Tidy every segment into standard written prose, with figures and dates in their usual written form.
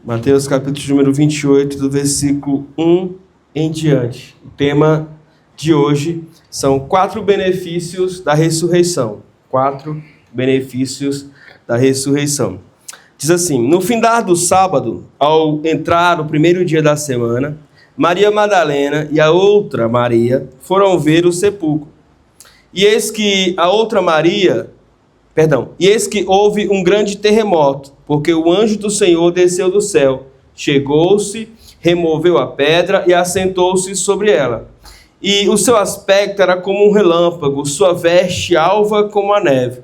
Mateus capítulo número 28, do versículo 1 em diante. O tema de hoje são 4 benefícios da ressurreição. 4 benefícios da ressurreição. Diz assim: no findar do sábado, ao entrar o primeiro dia da semana, Maria Madalena e a outra Maria foram ver o sepulcro. E eis que houve um grande terremoto, porque o anjo do Senhor desceu do céu, chegou-se, removeu a pedra e assentou-se sobre ela. E o seu aspecto era como um relâmpago, sua veste alva como a neve.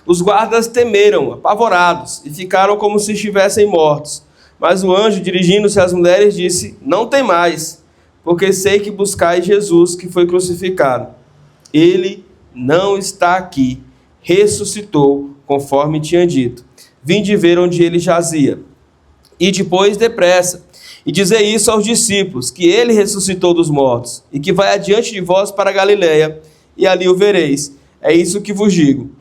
Os guardas temeram, apavorados, e ficaram como se estivessem mortos. Mas o anjo, dirigindo-se às mulheres, disse: não temais, porque sei que buscais Jesus, que foi crucificado. Ele não está aqui, ressuscitou, conforme tinha dito. Vinde ver onde ele jazia. E depois, depressa, e dizei isso aos discípulos, que ele ressuscitou dos mortos, e que vai adiante de vós para a Galiléia, e ali o vereis. É isso que vos digo.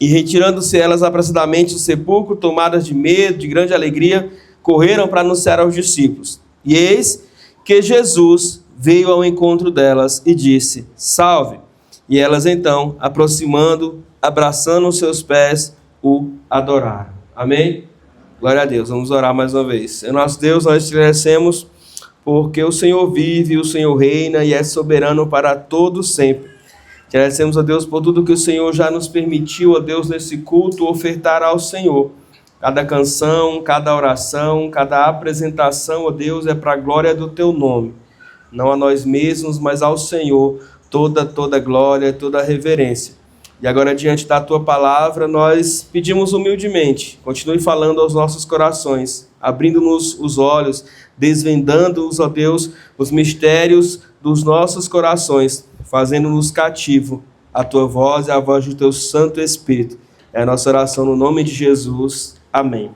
E retirando-se elas apressadamente do sepulcro, tomadas de medo, de grande alegria, correram para anunciar aos discípulos. E eis que Jesus veio ao encontro delas e disse: salve! E elas então, aproximando, abraçando os seus pés, o adoraram. Amém? Glória a Deus. Vamos orar mais uma vez. Senhor nosso Deus, nós te agradecemos porque o Senhor vive, o Senhor reina e é soberano para todos sempre. Te agradecemos, ó Deus, por tudo que o Senhor já nos permitiu, ó Deus, nesse culto, ofertar ao Senhor. Cada canção, cada oração, cada apresentação, ó Deus, é para a glória do teu nome. Não a nós mesmos, mas ao Senhor, toda glória, toda reverência. E agora, diante da tua palavra, nós pedimos humildemente, continue falando aos nossos corações, abrindo-nos os olhos, desvendando-os, ó Deus, os mistérios dos nossos corações, fazendo-nos cativo à tua voz e à voz do teu Santo Espírito. É a nossa oração no nome de Jesus. Amém.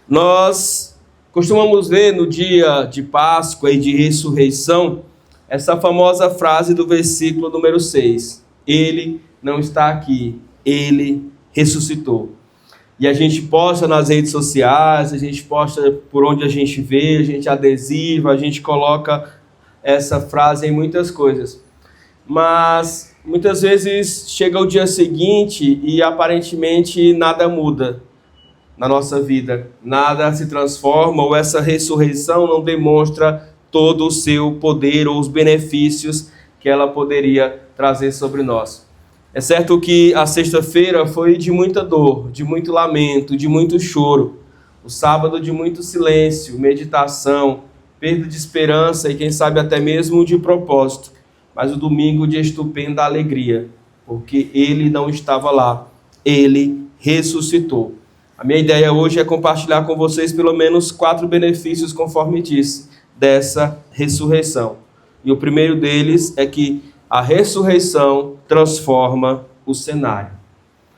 Nós costumamos ver no dia de Páscoa e de ressurreição essa famosa frase do versículo número 6. Ele não está aqui, ele ressuscitou. E a gente posta nas redes sociais, a gente posta por onde a gente vê, a gente adesiva, a gente coloca essa frase em muitas coisas. Mas muitas vezes chega o dia seguinte e aparentemente nada muda na nossa vida. Nada se transforma, ou essa ressurreição não demonstra todo o seu poder ou os benefícios que ela poderia trazer sobre nós. É certo que a sexta-feira foi de muita dor, de muito lamento, de muito choro. O sábado de muito silêncio, meditação, perda de esperança e quem sabe até mesmo de propósito. Mas o domingo de estupenda alegria, porque ele não estava lá, ele ressuscitou. A minha ideia hoje é compartilhar com vocês pelo menos 4 benefícios, conforme disse, dessa ressurreição. E o primeiro deles é que a ressurreição transforma o cenário.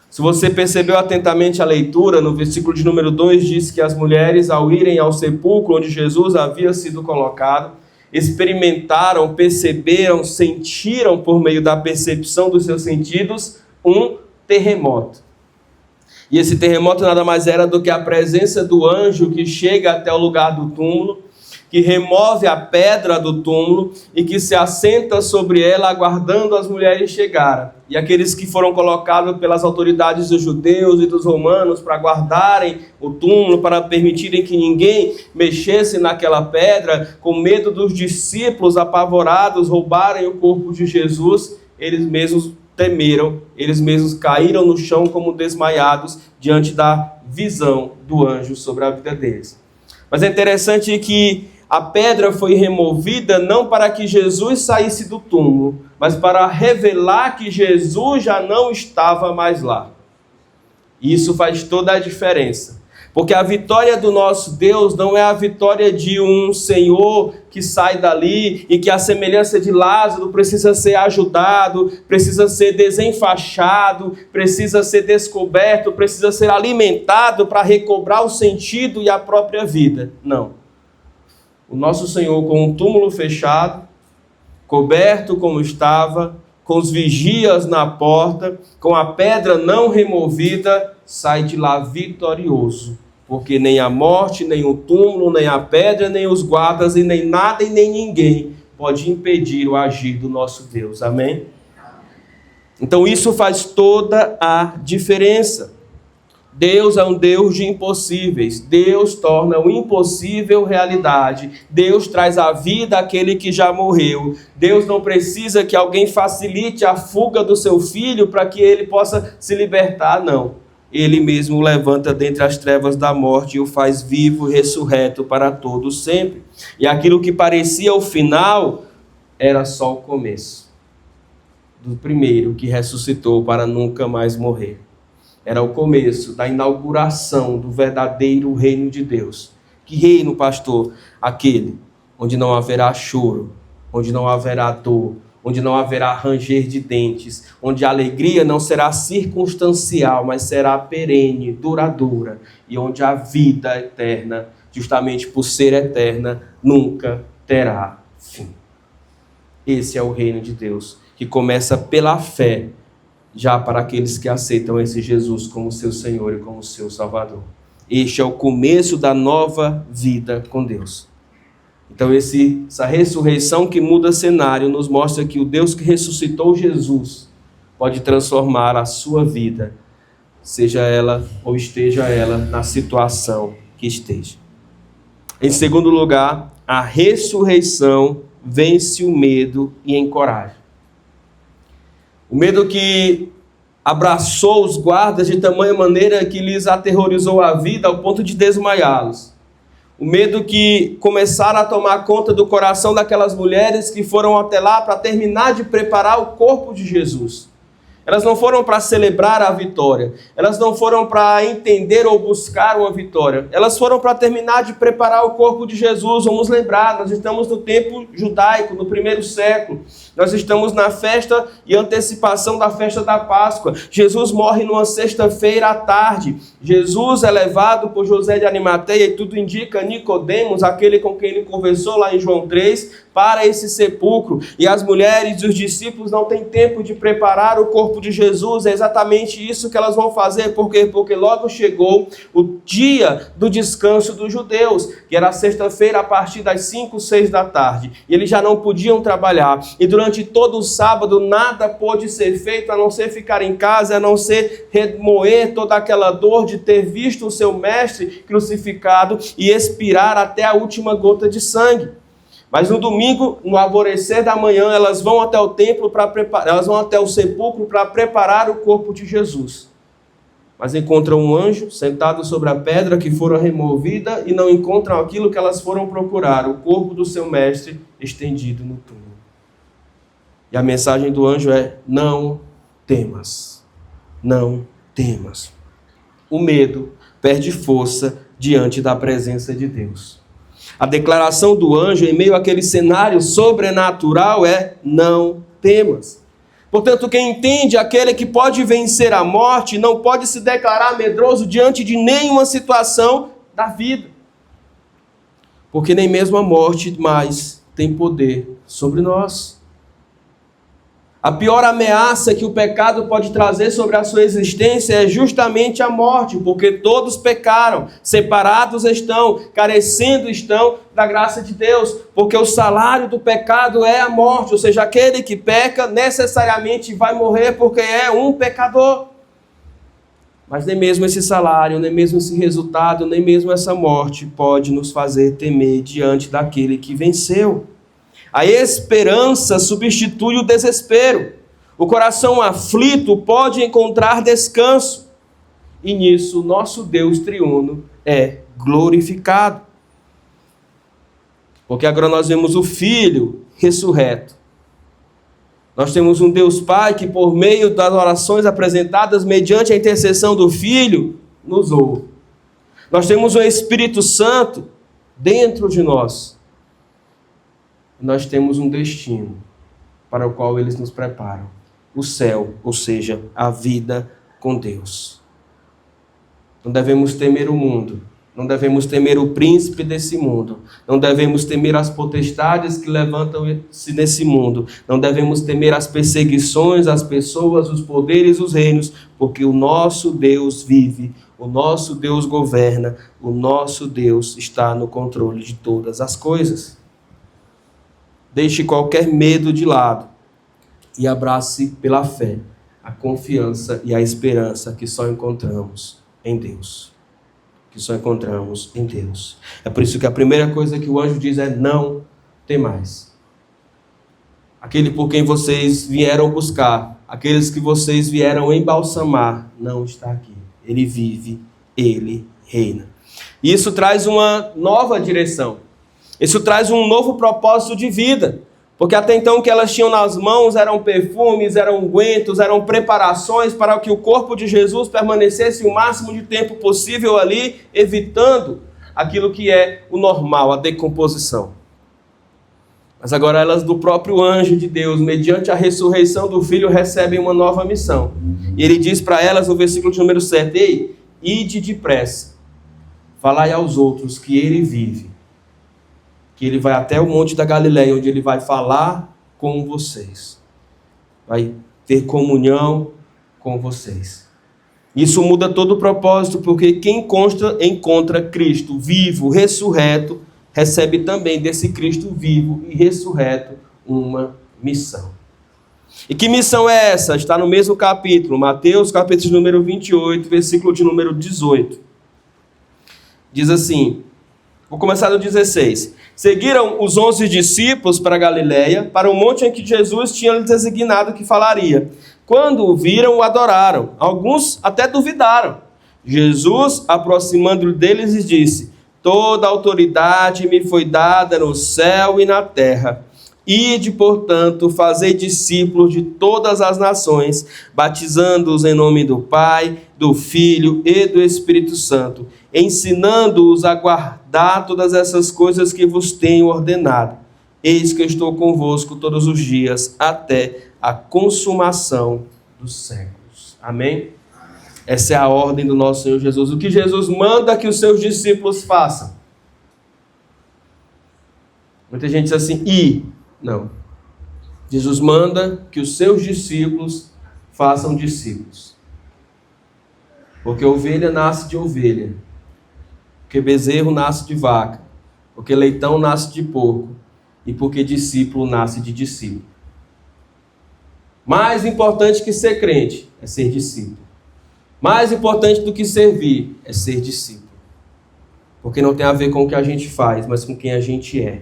Se você percebeu atentamente a leitura, no versículo de número 2 diz que as mulheres, ao irem ao sepulcro onde Jesus havia sido colocado, experimentaram, perceberam, sentiram por meio da percepção dos seus sentidos um terremoto. E esse terremoto nada mais era do que a presença do anjo que chega até o lugar do túmulo, que remove a pedra do túmulo e que se assenta sobre ela, aguardando as mulheres chegarem. E aqueles que foram colocados pelas autoridades dos judeus e dos romanos para guardarem o túmulo, para permitirem que ninguém mexesse naquela pedra, com medo dos discípulos apavorados roubarem o corpo de Jesus, eles mesmos temeram, eles mesmos caíram no chão como desmaiados diante da visão do anjo sobre a vida deles. Mas é interessante que a pedra foi removida não para que Jesus saísse do túmulo, mas para revelar que Jesus já não estava mais lá. E isso faz toda a diferença. Porque a vitória do nosso Deus não é a vitória de um Senhor que sai dali e que a semelhança de Lázaro precisa ser ajudado, precisa ser desenfaixado, precisa ser descoberto, precisa ser alimentado para recobrar o sentido e a própria vida. Não. O nosso Senhor, com o túmulo fechado, coberto como estava, com os vigias na porta, com a pedra não removida, sai de lá vitorioso, porque nem a morte, nem o túmulo, nem a pedra, nem os guardas, e nem nada e nem ninguém pode impedir o agir do nosso Deus. Amém? Então isso faz toda a diferença. Deus é um Deus de impossíveis. Deus torna o impossível realidade. Deus traz à vida aquele que já morreu. Deus não precisa que alguém facilite a fuga do seu filho para que ele possa se libertar, não. Ele mesmo o levanta dentre as trevas da morte e o faz vivo e ressurreto para todos sempre. E aquilo que parecia o final era só o começo do primeiro que ressuscitou para nunca mais morrer. Era o começo da inauguração do verdadeiro reino de Deus. Que reino, pastor? Aquele onde não haverá choro, onde não haverá dor, onde não haverá ranger de dentes, onde a alegria não será circunstancial, mas será perene, duradoura, e onde a vida eterna, justamente por ser eterna, nunca terá fim. Esse é o reino de Deus, que começa pela fé, já para aqueles que aceitam esse Jesus como seu Senhor e como seu Salvador. Este é o começo da nova vida com Deus. Então essa ressurreição que muda cenário nos mostra que o Deus que ressuscitou Jesus pode transformar a sua vida, seja ela ou esteja ela na situação que esteja. Em segundo lugar, a ressurreição vence o medo e encoraja. O medo que abraçou os guardas de tamanha maneira que lhes aterrorizou a vida ao ponto de desmaiá-los. O medo que começaram a tomar conta do coração daquelas mulheres que foram até lá para terminar de preparar o corpo de Jesus. Elas não foram para celebrar a vitória. Elas não foram para entender ou buscar uma vitória. Elas foram para terminar de preparar o corpo de Jesus. Vamos lembrar, nós estamos no tempo judaico, no 1º século. Nós estamos na festa e antecipação da festa da Páscoa. Jesus morre numa sexta-feira à tarde. Jesus é levado por José de Arimateia, e tudo indica Nicodemos, aquele com quem ele conversou lá em João 3, para esse sepulcro. E as mulheres e os discípulos não têm tempo de preparar o corpo de Jesus. É exatamente isso que elas vão fazer. Por quê? Porque logo chegou o dia do descanso dos judeus, que era sexta-feira a partir das 5, 6 da tarde. E eles já não podiam trabalhar. E durante todo o sábado nada pôde ser feito a não ser ficar em casa, a não ser remoer toda aquela dor de ter visto o seu mestre crucificado e expirar até a última gota de sangue. Mas no domingo, no alvorecer da manhã, elas vão até o templo elas vão até o sepulcro para preparar o corpo de Jesus. Mas encontram um anjo sentado sobre a pedra que fora removida e não encontram aquilo que elas foram procurar, o corpo do seu mestre estendido no túmulo. E a mensagem do anjo é: não temas, não temas. O medo perde força diante da presença de Deus. A declaração do anjo em meio àquele cenário sobrenatural é: não temas. Portanto, quem entende aquele que pode vencer a morte não pode se declarar medroso diante de nenhuma situação da vida. Porque nem mesmo a morte mais tem poder sobre nós. A pior ameaça que o pecado pode trazer sobre a sua existência é justamente a morte, porque todos pecaram, separados estão, carecendo estão da graça de Deus, porque o salário do pecado é a morte, ou seja, aquele que peca necessariamente vai morrer porque é um pecador. Mas nem mesmo esse salário, nem mesmo esse resultado, nem mesmo essa morte pode nos fazer temer diante daquele que venceu. A esperança substitui o desespero. O coração aflito pode encontrar descanso. E nisso, nosso Deus triuno é glorificado. Porque agora nós vemos o Filho ressurreto. Nós temos um Deus Pai que, por meio das orações apresentadas mediante a intercessão do Filho, nos ouve. Nós temos o Espírito Santo dentro de nós. Nós temos um destino para o qual eles nos preparam. O céu, ou seja, a vida com Deus. Não devemos temer o mundo, Não devemos temer o príncipe desse mundo. Não devemos temer as potestades que levantam-se nesse mundo. Não devemos temer as perseguições, as pessoas, os poderes, os reinos, porque o nosso Deus vive, o nosso Deus governa, o nosso Deus está no controle de todas as coisas. Deixe qualquer medo de lado e abrace pela fé a confiança e a esperança que só encontramos em Deus. É por isso que a primeira coisa que o anjo diz é: não temais. Aquele por quem vocês vieram buscar, aqueles que vocês vieram embalsamar, não está aqui. Ele vive, ele reina. E isso traz uma nova direção. Isso traz um novo propósito de vida. Porque até então o que elas tinham nas mãos eram perfumes, eram ungüentos, eram preparações para que o corpo de Jesus permanecesse o máximo de tempo possível ali, evitando aquilo que é o normal, a decomposição. Mas agora elas, do próprio anjo de Deus, mediante a ressurreição do Filho, recebem uma nova missão. E ele diz para elas no versículo de número 7, ei, ide depressa, falai aos outros que ele vive, que ele vai até o Monte da Galileia, onde ele vai falar com vocês. Vai ter comunhão com vocês. Isso muda todo o propósito, porque quem encontra Cristo vivo, ressurreto, recebe também desse Cristo vivo e ressurreto uma missão. E que missão é essa? Está no mesmo capítulo, Mateus, capítulo de número 28, versículo de número 18. Diz assim, vou começar do 16. Seguiram os 11 discípulos para a Galileia, para o monte em que Jesus tinha lhes designado que falaria. Quando o viram, o adoraram. Alguns até duvidaram. Jesus, aproximando-lhe deles, lhes disse: toda autoridade me foi dada no céu e na terra. Ide, portanto, fazei discípulos de todas as nações, batizando-os em nome do Pai, do Filho e do Espírito Santo, ensinando-os a guardar todas essas coisas que vos tenho ordenado. Eis que eu estou convosco todos os dias, até a consumação dos séculos. Amém? Essa é a ordem do nosso Senhor Jesus. O que Jesus manda que os seus discípulos façam. Muita gente diz assim, não. Jesus manda que os seus discípulos façam discípulos. Porque ovelha nasce de ovelha. Porque bezerro nasce de vaca. Porque leitão nasce de porco. E porque discípulo nasce de discípulo. Mais importante que ser crente é ser discípulo. Mais importante do que servir é ser discípulo. Porque não tem a ver com o que a gente faz, mas com quem a gente é.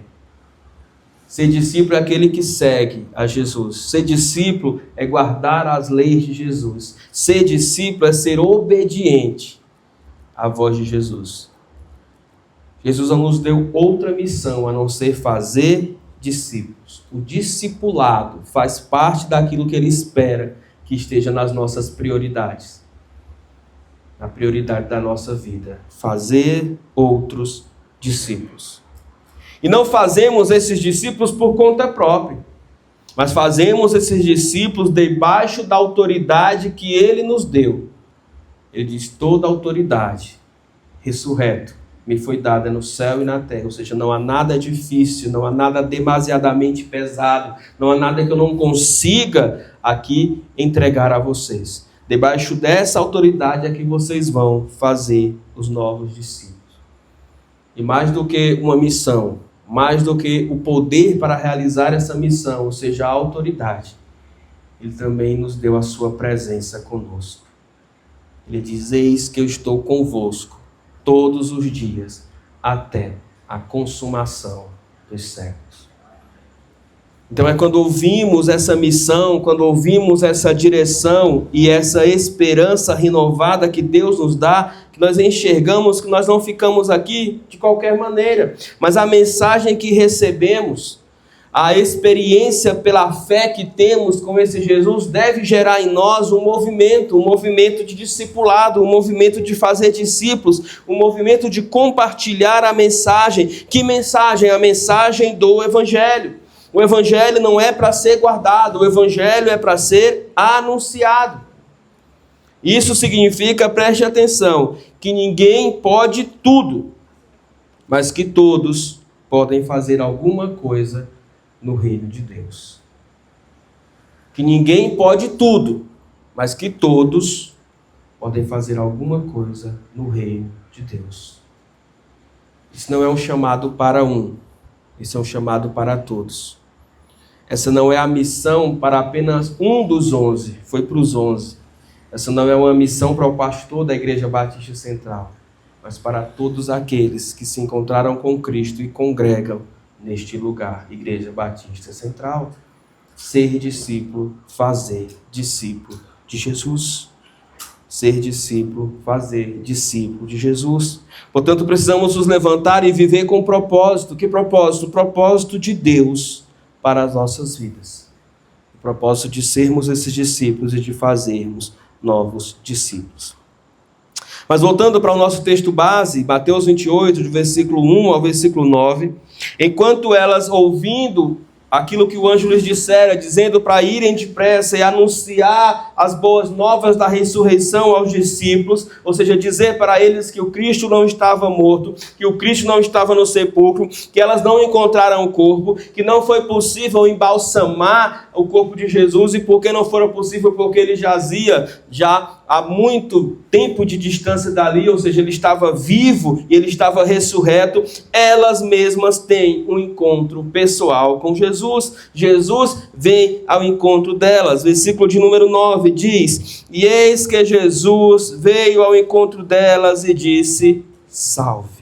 Ser discípulo é aquele que segue a Jesus. Ser discípulo é guardar as leis de Jesus. Ser discípulo é ser obediente à voz de Jesus. Jesus não nos deu outra missão a não ser fazer discípulos. O discipulado faz parte daquilo que ele espera que esteja nas nossas prioridades. Na prioridade da nossa vida. Fazer outros discípulos. E não fazemos esses discípulos por conta própria, mas fazemos esses discípulos debaixo da autoridade que ele nos deu. Ele diz, toda autoridade, ressurreto, me foi dada no céu e na terra. Ou seja, não há nada difícil, não há nada demasiadamente pesado, não há nada que eu não consiga aqui entregar a vocês. Debaixo dessa autoridade é que vocês vão fazer os novos discípulos. E mais do que uma missão, mais do que o poder para realizar essa missão, ou seja, a autoridade, ele também nos deu a sua presença conosco. Ele diz, eis que eu estou convosco todos os dias, até a consumação dos séculos. Então é quando ouvimos essa missão, quando ouvimos essa direção e essa esperança renovada que Deus nos dá, que nós enxergamos que nós não ficamos aqui de qualquer maneira, mas a mensagem que recebemos, a experiência pela fé que temos com esse Jesus deve gerar em nós um movimento de discipulado, um movimento de fazer discípulos, um movimento de compartilhar a mensagem. Que mensagem? A mensagem do Evangelho. O Evangelho não é para ser guardado, o Evangelho é para ser anunciado. Isso significa, preste atenção, que ninguém pode tudo, mas que todos podem fazer alguma coisa no reino de Deus. Que ninguém pode tudo, mas que todos podem fazer alguma coisa no reino de Deus. Isso não é um chamado para um, isso é um chamado para todos. Essa não é a missão para apenas um dos 11, foi para os 11. Essa não é uma missão para o pastor da Igreja Batista Central, mas para todos aqueles que se encontraram com Cristo e congregam neste lugar, Igreja Batista Central. Ser discípulo, fazer discípulo de Jesus. Ser discípulo, fazer discípulo de Jesus. Portanto, precisamos nos levantar e viver com propósito. Que propósito? O propósito de Deus para as nossas vidas. O propósito de sermos esses discípulos e de fazermos novos discípulos. Mas voltando para o nosso texto base, Mateus 28, do versículo 1 ao versículo 9, enquanto elas ouvindo aquilo que o anjo lhes dissera, dizendo para irem depressa e anunciar as boas novas da ressurreição aos discípulos, ou seja, dizer para eles que o Cristo não estava morto, que o Cristo não estava no sepulcro, que elas não encontraram o corpo, que não foi possível embalsamar o corpo de Jesus, e por que não foi possível? Porque ele jazia já há muito tempo de distância dali, ou seja, ele estava vivo e ele estava ressurreto. Elas mesmas têm um encontro pessoal com Jesus. Jesus vem ao encontro delas. Versículo de número 9 diz: e eis que Jesus veio ao encontro delas e disse: salve.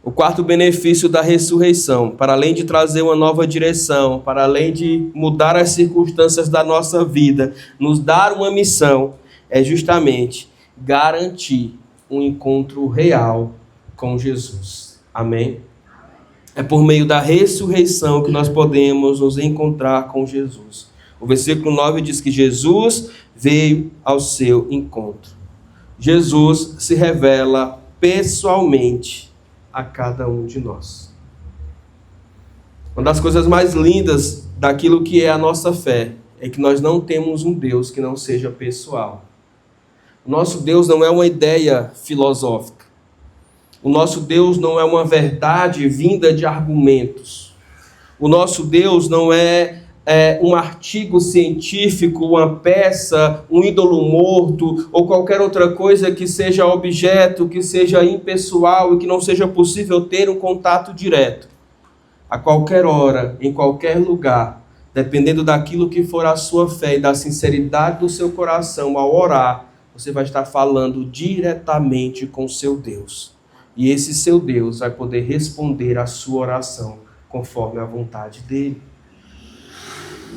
O quarto benefício da ressurreição, para além de trazer uma nova direção, para além de mudar as circunstâncias da nossa vida, nos dar uma missão, é justamente garantir um encontro real com Jesus. Amém? É por meio da ressurreição que nós podemos nos encontrar com Jesus. O versículo 9 diz que Jesus veio ao seu encontro. Jesus se revela pessoalmente a cada um de nós. Uma das coisas mais lindas daquilo que é a nossa fé é que nós não temos um Deus que não seja pessoal. O nosso Deus não é uma ideia filosófica. O nosso Deus não é uma verdade vinda de argumentos. O nosso Deus não é um artigo científico, uma peça, um ídolo morto ou qualquer outra coisa que seja objeto, que seja impessoal e que não seja possível ter um contato direto. A qualquer hora, em qualquer lugar, dependendo daquilo que for a sua fé e da sinceridade do seu coração ao orar, você vai estar falando diretamente com seu Deus. E esse seu Deus vai poder responder à sua oração conforme a vontade dele.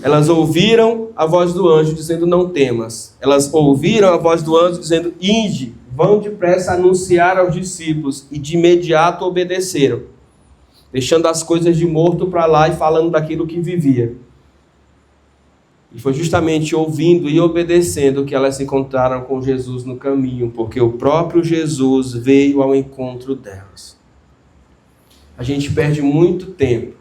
Elas ouviram a voz do anjo dizendo: não temas. Elas ouviram a voz do anjo dizendo: ide, vão depressa anunciar aos discípulos. E de imediato obedeceram, deixando as coisas de morto para lá e falando daquilo que vivia. E foi justamente ouvindo e obedecendo que elas se encontraram com Jesus no caminho, porque o próprio Jesus veio ao encontro delas. A gente perde muito tempo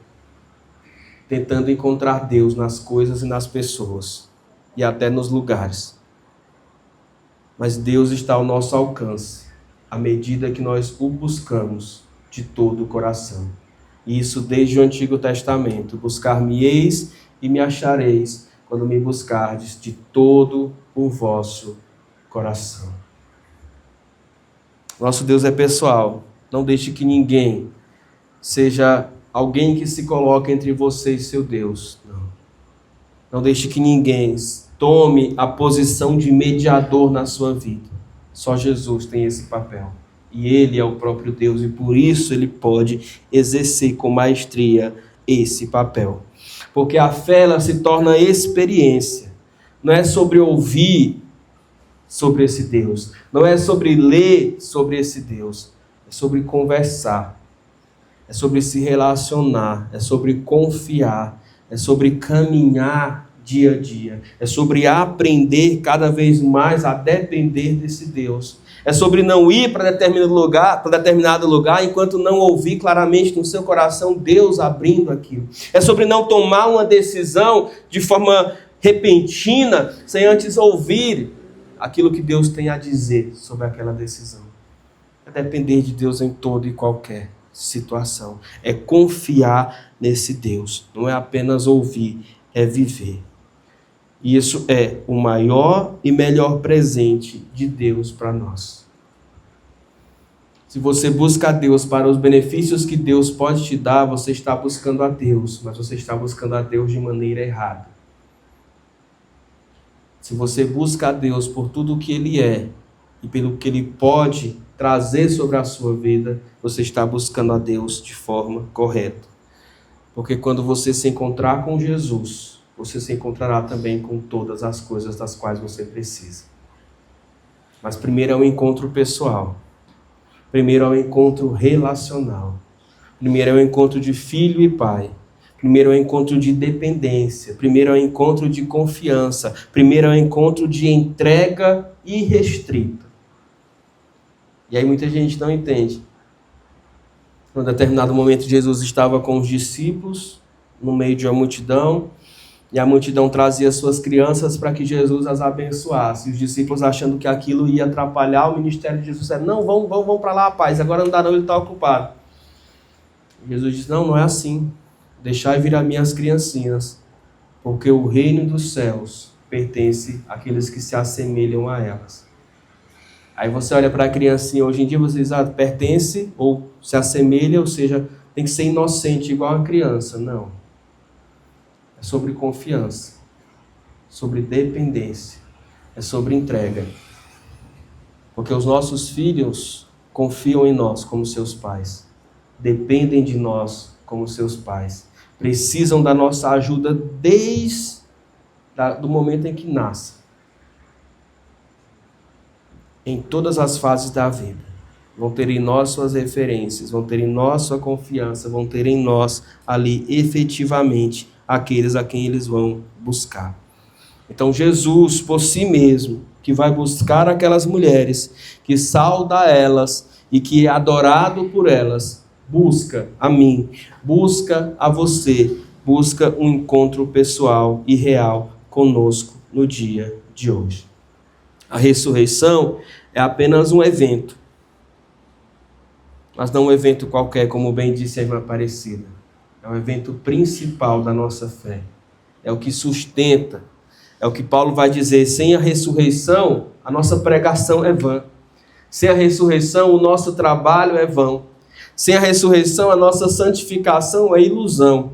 tentando encontrar Deus nas coisas e nas pessoas, e até nos lugares. Mas Deus está ao nosso alcance, à medida que nós o buscamos de todo o coração. E isso desde o Antigo Testamento: buscar-me-eis e me achareis, quando me buscardes de todo o vosso coração. Nosso Deus é pessoal. Não deixe que ninguém seja alguém que se coloque entre você e seu Deus. Não deixe que ninguém tome a posição de mediador na sua vida. Só Jesus tem esse papel. E Ele é o próprio Deus, e por isso Ele pode exercer com maestria esse papel. Porque a fé, ela se torna experiência. Não é sobre ouvir sobre esse Deus. Não é sobre ler sobre esse Deus. É sobre conversar. É sobre se relacionar. É sobre confiar. É sobre caminhar dia a dia. É sobre aprender cada vez mais a depender desse Deus. É sobre não ir para determinado lugar enquanto não ouvir claramente no seu coração Deus abrindo aquilo. É sobre não tomar uma decisão de forma repentina, sem antes ouvir aquilo que Deus tem a dizer sobre aquela decisão. É depender de Deus em toda e qualquer situação. É confiar nesse Deus. Não é apenas ouvir, é viver. E isso é o maior e melhor presente de Deus para nós. Se você busca a Deus para os benefícios que Deus pode te dar, você está buscando a Deus, mas você está buscando a Deus de maneira errada. Se você busca a Deus por tudo o que Ele é e pelo que Ele pode trazer sobre a sua vida, você está buscando a Deus de forma correta. Porque quando você se encontrar com Jesus, você se encontrará também com todas as coisas das quais você precisa. Mas primeiro é um encontro pessoal. Primeiro é um encontro relacional. Primeiro é um encontro de filho e pai. Primeiro é um encontro de dependência. Primeiro é um encontro de confiança. Primeiro é um encontro de entrega irrestrita. E aí muita gente não entende. Em um determinado momento, Jesus estava com os discípulos no meio de uma multidão. E a multidão trazia suas crianças para que Jesus as abençoasse. E os discípulos, achando que aquilo ia atrapalhar o ministério de Jesus, disseram: não, vamos para lá, rapaz, agora não dá não, ele está ocupado. E Jesus disse: não é assim. Deixai vir a minhas criancinhas, porque o reino dos céus pertence àqueles que se assemelham a elas. Aí você olha para a criancinha, hoje em dia você diz: pertence ou se assemelha, ou seja, tem que ser inocente igual a criança. Não. É sobre confiança, sobre dependência, é sobre entrega. Porque os nossos filhos confiam em nós como seus pais, dependem de nós como seus pais, precisam da nossa ajuda desde o momento em que nascem, em todas as fases da vida. Vão ter em nós suas referências, vão ter em nós sua confiança, vão ter em nós ali efetivamente aqueles a quem eles vão buscar. Então Jesus, por si mesmo, que vai buscar aquelas mulheres, que sauda elas e que é adorado por elas, busca a mim, busca a você, busca um encontro pessoal e real conosco no dia de hoje. A ressurreição é apenas um evento, mas não um evento qualquer, como bem disse a irmã Aparecida. É o evento principal da nossa fé. É o que sustenta. É o que Paulo vai dizer: sem a ressurreição, a nossa pregação é vã. Sem a ressurreição, o nosso trabalho é vão. Sem a ressurreição, a nossa santificação é ilusão.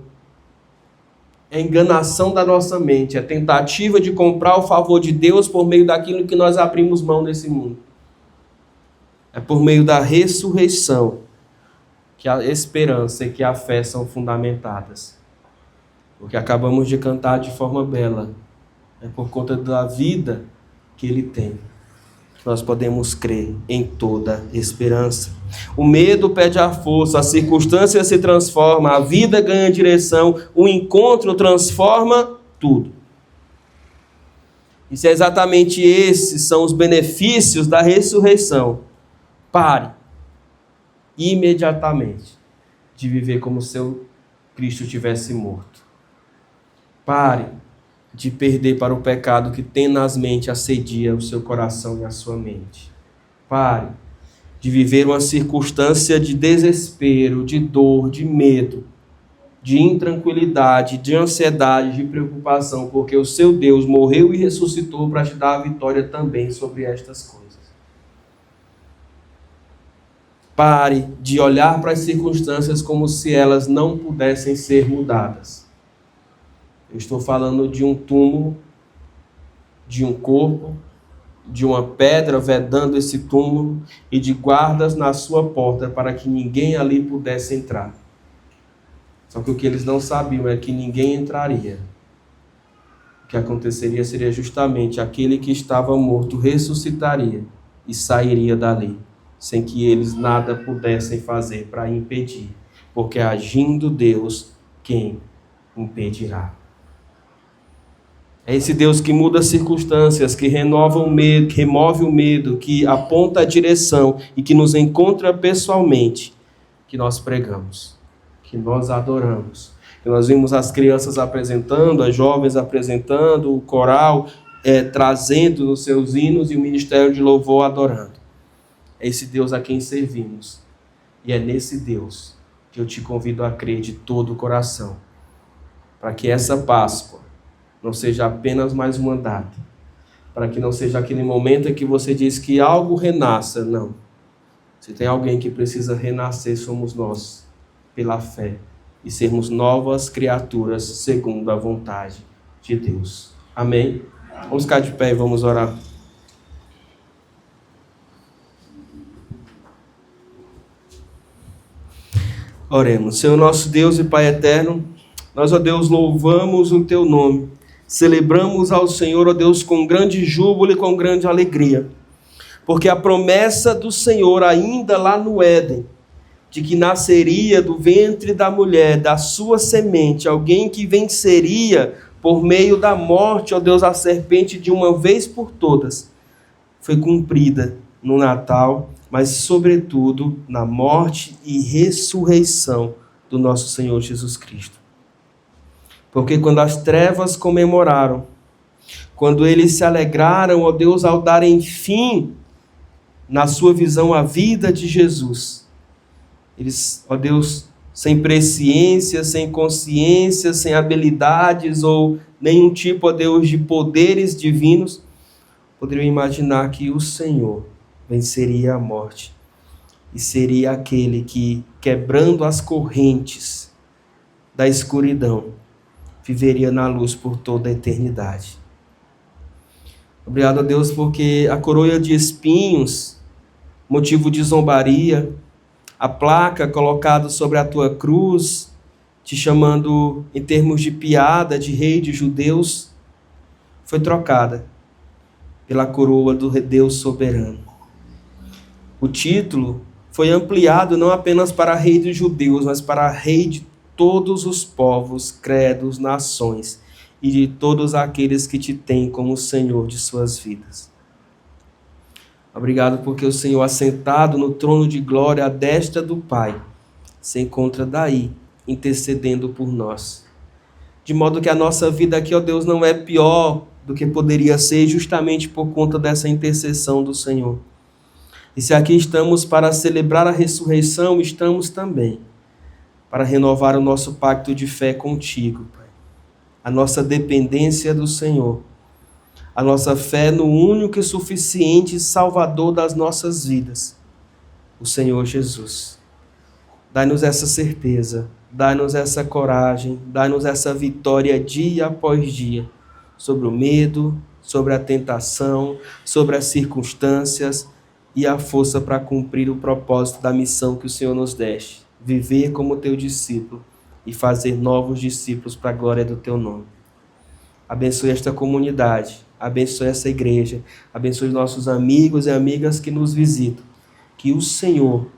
É enganação da nossa mente. É tentativa de comprar o favor de Deus por meio daquilo que nós abrimos mão nesse mundo. É por meio da ressurreição que a esperança e que a fé são fundamentadas. O que acabamos de cantar de forma bela é por conta da vida que Ele tem. Nós podemos crer em toda esperança. O medo perde a força, a circunstância se transforma, a vida ganha direção, o encontro transforma tudo. E se é exatamente esses são os benefícios da ressurreição, pare imediatamente de viver como se o Cristo tivesse morto. Pare de perder para o pecado que tenazmente assedia o seu coração e a sua mente. Pare de viver uma circunstância de desespero, de dor, de medo, de intranquilidade, de ansiedade, de preocupação, porque o seu Deus morreu e ressuscitou para te dar a vitória também sobre estas coisas. Pare de olhar para as circunstâncias como se elas não pudessem ser mudadas. Eu estou falando de um túmulo, de um corpo, de uma pedra vedando esse túmulo e de guardas na sua porta para que ninguém ali pudesse entrar. Só que o que eles não sabiam é que ninguém entraria. O que aconteceria seria justamente aquele que estava morto ressuscitaria e sairia dali, sem que eles nada pudessem fazer para impedir, porque agindo Deus, quem impedirá? É esse Deus que muda as circunstâncias, que renova o medo, que remove o medo, que aponta a direção e que nos encontra pessoalmente, que nós pregamos, que nós adoramos, Nós vimos as crianças apresentando, as jovens apresentando, o coral trazendo nos seus hinos e o ministério de louvor adorando. É esse Deus a quem servimos. E é nesse Deus que eu te convido a crer de todo o coração, para que essa Páscoa não seja apenas mais uma data, para que não seja aquele momento em que você diz que algo renasça. Não. Se tem alguém que precisa renascer, somos nós, pela fé, e sermos novas criaturas segundo a vontade de Deus. Amém? Vamos ficar de pé e vamos orar. Oremos. Senhor nosso Deus e Pai eterno, nós, ó Deus, louvamos o Teu nome. Celebramos ao Senhor, ó Deus, com grande júbilo e com grande alegria. Porque a promessa do Senhor, ainda lá no Éden, de que nasceria do ventre da mulher, da sua semente, alguém que venceria por meio da morte, ó Deus, a serpente de uma vez por todas, foi cumprida no Natal, mas sobretudo na morte e ressurreição do nosso Senhor Jesus Cristo. Porque quando as trevas comemoraram, quando eles se alegraram, ó Deus, ao darem fim, na sua visão, à vida de Jesus, eles, ó Deus, sem presciência, sem consciência, sem habilidades ou nenhum tipo, ó Deus, de poderes divinos, poderiam imaginar que o Senhor venceria a morte e seria aquele que, quebrando as correntes da escuridão, viveria na luz por toda a eternidade. Obrigado a Deus porque a coroa de espinhos, motivo de zombaria, a placa colocada sobre a tua cruz, te chamando em termos de piada, de rei de judeus, foi trocada pela coroa do Deus soberano. O título foi ampliado não apenas para rei dos judeus, mas para rei de todos os povos, credos, nações e de todos aqueles que te têm como Senhor de suas vidas. Obrigado porque o Senhor, assentado no trono de glória à destra do Pai, se encontra daí, intercedendo por nós. De modo que a nossa vida aqui, ó Deus, não é pior do que poderia ser justamente por conta dessa intercessão do Senhor. E se aqui estamos para celebrar a ressurreição, estamos também para renovar o nosso pacto de fé contigo, Pai. A nossa dependência do Senhor, a nossa fé no único e suficiente Salvador das nossas vidas, o Senhor Jesus. Dai-nos essa certeza, dai-nos essa coragem, dai-nos essa vitória dia após dia sobre o medo, sobre a tentação, sobre as circunstâncias e a força para cumprir o propósito da missão que o Senhor nos deste. Viver como teu discípulo e fazer novos discípulos para a glória do teu nome. Abençoe esta comunidade, abençoe essa igreja, abençoe nossos amigos e amigas que nos visitam. Que o Senhor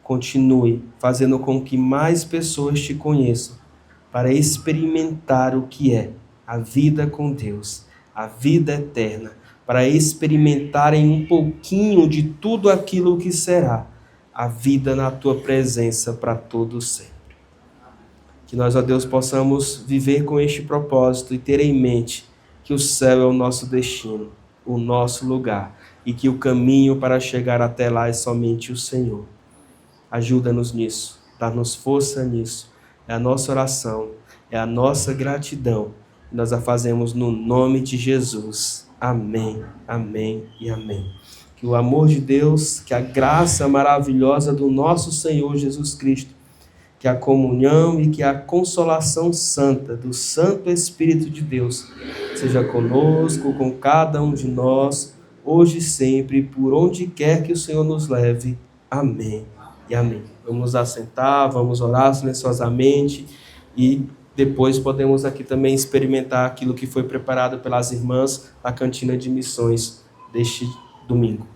continue fazendo com que mais pessoas te conheçam para experimentar o que é a vida com Deus, a vida eterna, para experimentarem um pouquinho de tudo aquilo que será a vida na tua presença para todo sempre. Que nós, ó Deus, possamos viver com este propósito e ter em mente que o céu é o nosso destino, o nosso lugar, e que o caminho para chegar até lá é somente o Senhor. Ajuda-nos nisso, dá-nos força nisso. É a nossa oração, é a nossa gratidão. Nós a fazemos no nome de Jesus. Amém, amém e amém. Que o amor de Deus, que a graça maravilhosa do nosso Senhor Jesus Cristo, que a comunhão e que a consolação santa do Santo Espírito de Deus seja conosco, com cada um de nós, hoje e sempre, por onde quer que o Senhor nos leve. Amém e amém. Vamos nos assentar, vamos orar silenciosamente e depois podemos aqui também experimentar aquilo que foi preparado pelas irmãs da Cantina de Missões deste domingo.